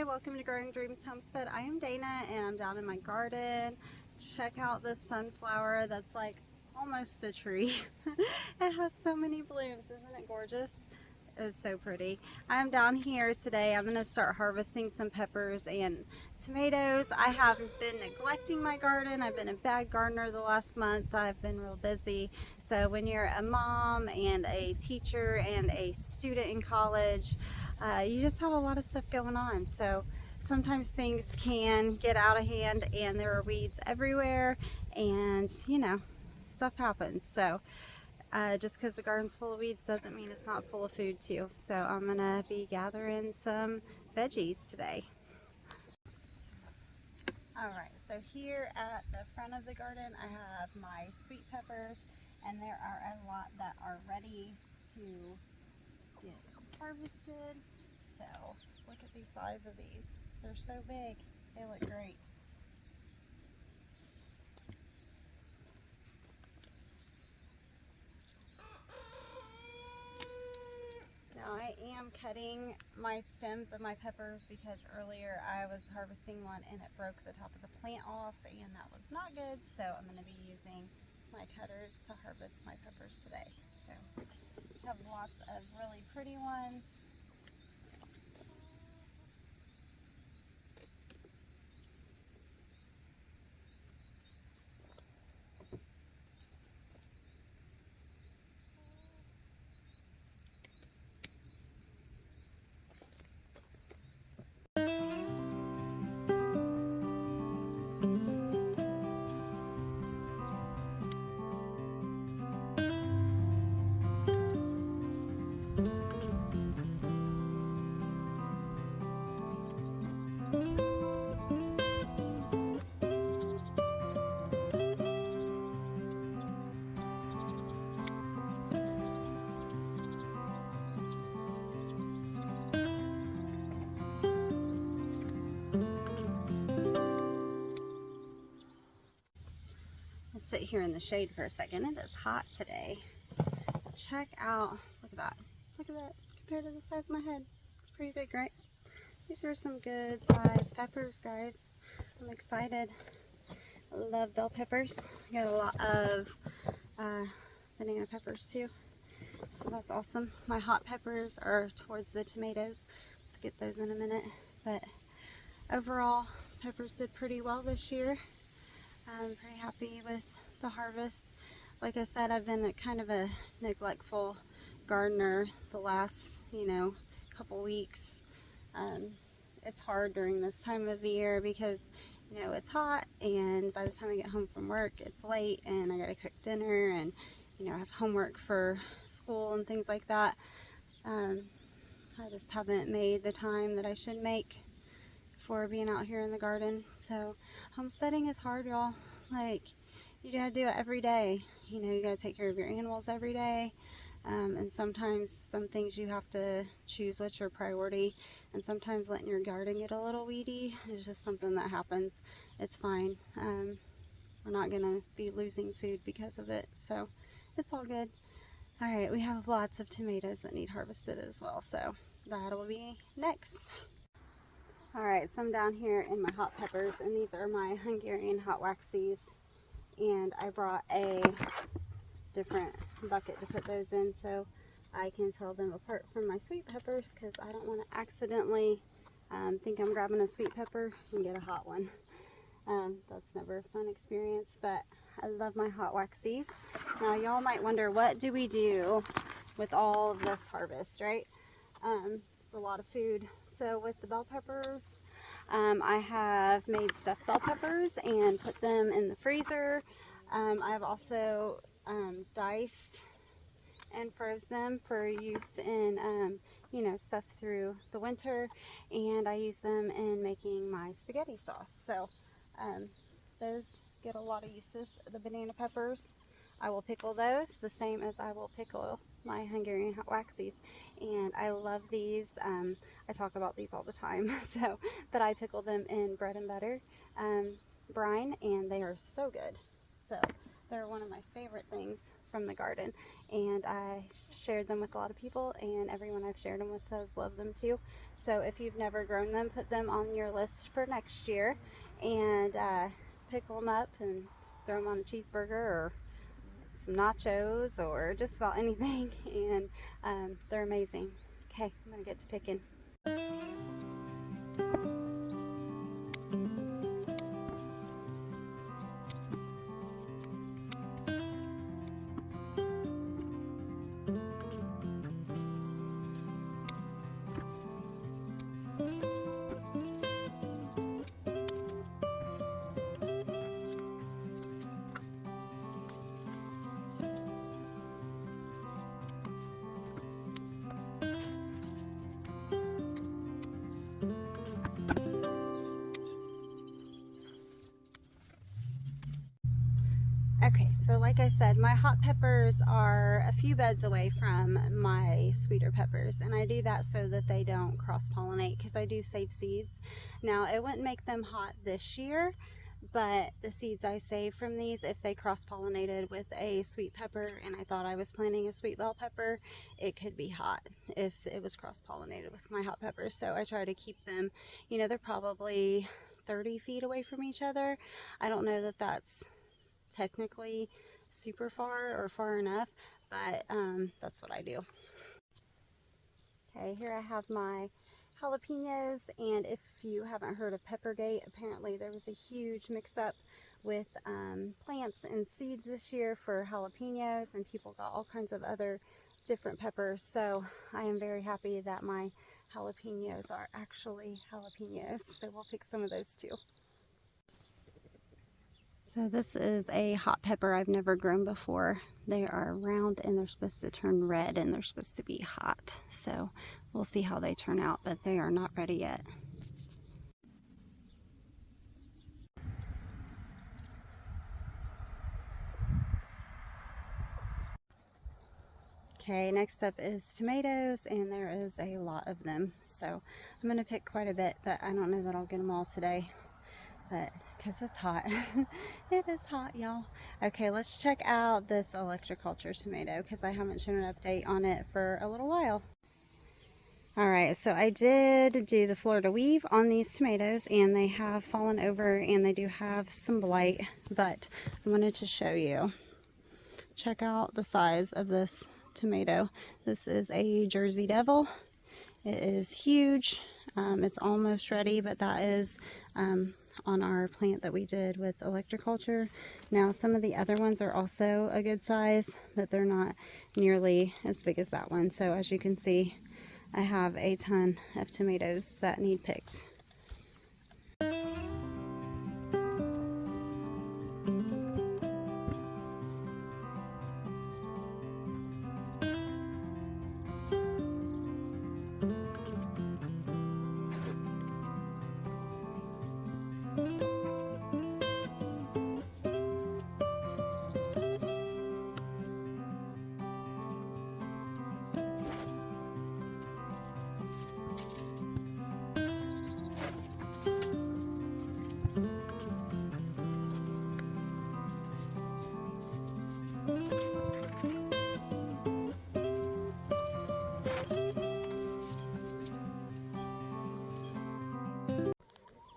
welcome to Growing Dreams Homestead. I am Dana and I'm down in my garden. Check out this sunflower that's like almost a tree. It has so many blooms. Isn't it gorgeous? It's so pretty. I'm down here today. I'm going to start harvesting some peppers and tomatoes. I have been neglecting my garden. I've been a bad gardener the last month. I've been real busy. So when you're a mom and a teacher and a student in college, you just have a lot of stuff going on. So sometimes things can get out of hand and there are weeds everywhere, and you know, stuff happens. So just because the garden's full of weeds doesn't mean it's not full of food too. So I'm gonna be gathering some veggies today. Alright, so here at the front of the garden I have my sweet peppers, and there are a lot that are ready to get harvested. So look at the size of these. They're so big. They look great. Now I am cutting my stems of my peppers because earlier I was harvesting one and it broke the top of the plant off, and that was not good. So I'm going to be using my cutters to harvest my peppers today. So I have lots of really pretty ones. Let's sit here in the shade for a second. It is hot today. Check out, look at that. Look at that compared to the size of my head. It's pretty big, right? These are some good sized peppers, guys. I'm excited. I love bell peppers. I got a lot of banana peppers too. So that's awesome. My hot peppers are towards the tomatoes. Let's get those in a minute. But overall, peppers did pretty well this year. I'm pretty happy with the harvest. Like I said, I've been kind of a neglectful gardener the last, couple weeks. It's hard during this time of year because, it's hot, and by the time I get home from work, it's late and I gotta cook dinner and, I have homework for school and things like that. I just haven't made the time that I should make for being out here in the garden. So homesteading is hard, y'all. Like, you gotta do it every day. You gotta take care of your animals every day. And sometimes some things you have to choose what's your priority, and sometimes letting your garden get a little weedy is just something that happens. It's fine. We're not gonna be losing food because of it, so it's all good. Alright, we have lots of tomatoes that need harvested as well, so that'll be next. Alright, so I'm down here in my hot peppers, and these are my Hungarian hot waxies, and I brought a different bucket to put those in so I can tell them apart from my sweet peppers, because I don't want to accidentally think I'm grabbing a sweet pepper and get a hot one. That's never a fun experience, but I love my hot waxies. Now y'all might wonder, what do we do with all of this harvest, right? It's a lot of food. So with the bell peppers, I have made stuffed bell peppers and put them in the freezer. I've also diced and froze them for use in, stuff through the winter, and I use them in making my spaghetti sauce. So those get a lot of uses. The banana peppers, I will pickle those the same as I will pickle my Hungarian hot waxies, and I love these. I talk about these all the time, but I pickle them in bread and butter brine, and they are so good. So They're one of my favorite things from the garden, and I shared them with a lot of people, and everyone I've shared them with has loved them too. So if you've never grown them, put them on your list for next year, and pickle them up and throw them on a cheeseburger or some nachos or just about anything, and they're amazing. Okay, I'm gonna get to picking. Okay, so like I said, my hot peppers are a few beds away from my sweeter peppers, and I do that so that they don't cross-pollinate, because I do save seeds. Now, it wouldn't make them hot this year, but the seeds I save from these, if they cross-pollinated with a sweet pepper and I thought I was planting a sweet bell pepper, it could be hot if it was cross-pollinated with my hot peppers. So I try to keep them, you know, they're probably 30 feet away from each other. I don't know that that's technically super far or far enough, but that's what I do. Okay, here I have my jalapenos, and if you haven't heard of Peppergate, apparently there was a huge mix-up with plants and seeds this year for jalapenos, and people got all kinds of other different peppers. So I am very happy that my jalapenos are actually jalapenos, so we'll pick some of those too. So this is a hot pepper I've never grown before. They are round and they're supposed to turn red and they're supposed to be hot. So we'll see how they turn out, but they are not ready yet. Okay, next up is tomatoes, and there is a lot of them. So I'm going to pick quite a bit, but I don't know that I'll get them all today. But because it's hot. It is hot, y'all. Okay, let's check out this electroculture tomato, because I haven't shown an update on it for a little while. Alright, so I did do the Florida weave on these tomatoes, and they have fallen over and they do have some blight, but I wanted to show you. Check out the size of this tomato. This is a Jersey Devil. It is huge. It's almost ready, but that is on our plant that we did with electroculture. Now, some of the other ones are also a good size, but they're not nearly as big as that one. So as you can see, I have a ton of tomatoes that need picked.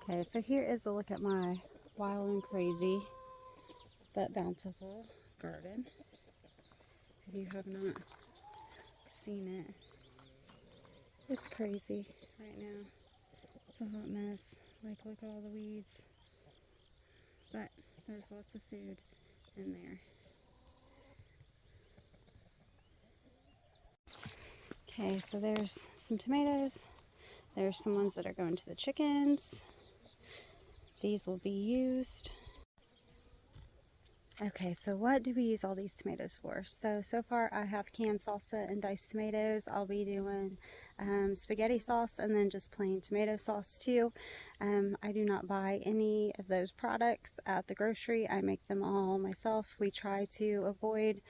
Okay, so here is a look at my wild and crazy but bountiful garden. If you have not seen it, it's crazy right now. It's a hot mess. Like, look at all the weeds. But there's lots of food in there. Okay, so there's some tomatoes. There's some ones that are going to the chickens. These will be used. Okay, so what do we use all these tomatoes for? So far I have canned salsa and diced tomatoes. I'll be doing spaghetti sauce and then just plain tomato sauce too. I do not buy any of those products at the grocery. I make them all myself. We try to avoid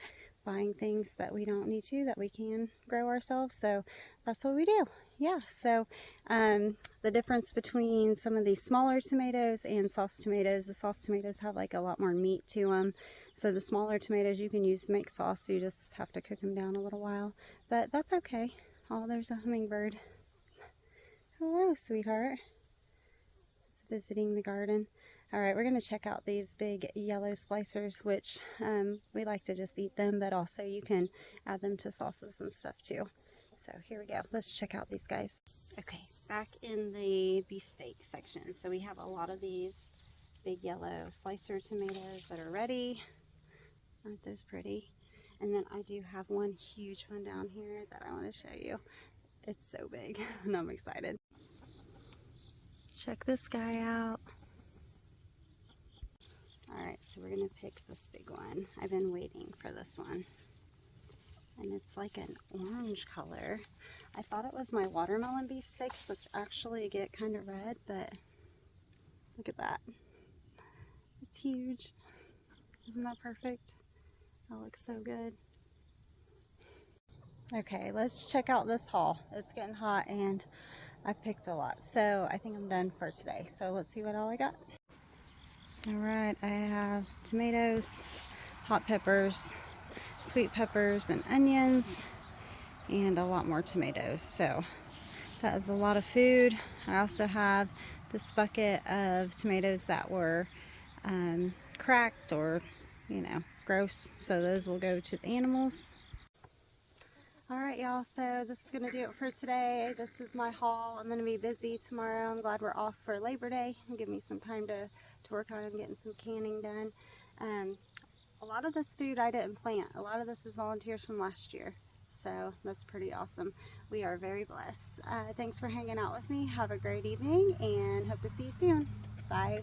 buying things that we don't need to, that we can grow ourselves. So that's what we do. Yeah, so the difference between some of these smaller tomatoes and sauce tomatoes, the sauce tomatoes have like a lot more meat to them. So the smaller tomatoes you can use to make sauce, so you just have to cook them down a little while. But that's okay. Oh, there's a hummingbird. Hello, sweetheart. It's visiting the garden. All right, we're going to check out these big yellow slicers, which we like to just eat them, but also you can add them to sauces and stuff too. So here we go. Let's check out these guys. Okay, back in the beefsteak section. So we have a lot of these big yellow slicer tomatoes that are ready. Aren't those pretty? And then I do have one huge one down here that I want to show you. It's so big and I'm excited. Check this guy out. Alright, so we're going to pick this big one. I've been waiting for this one. And it's like an orange color. I thought it was my watermelon beefsteaks, which actually get kind of red, but look at that. It's huge. Isn't that perfect? That looks so good. Okay, let's check out this haul. It's getting hot and I picked a lot. So I think I'm done for today. So let's see what all I got. Alright, I have tomatoes, hot peppers, sweet peppers, and onions, and a lot more tomatoes. So that is a lot of food. I also have this bucket of tomatoes that were cracked or, you know, gross. So those will go to the animals. Alright y'all, so this is going to do it for today. This is my haul. I'm going to be busy tomorrow. I'm glad we're off for Labor Day and give me some time to work on getting some canning done. A lot of this food I didn't plant. A lot of this is volunteers from last year. So that's pretty awesome. We are very blessed. Thanks for hanging out with me. Have a great evening and hope to see you soon. Bye.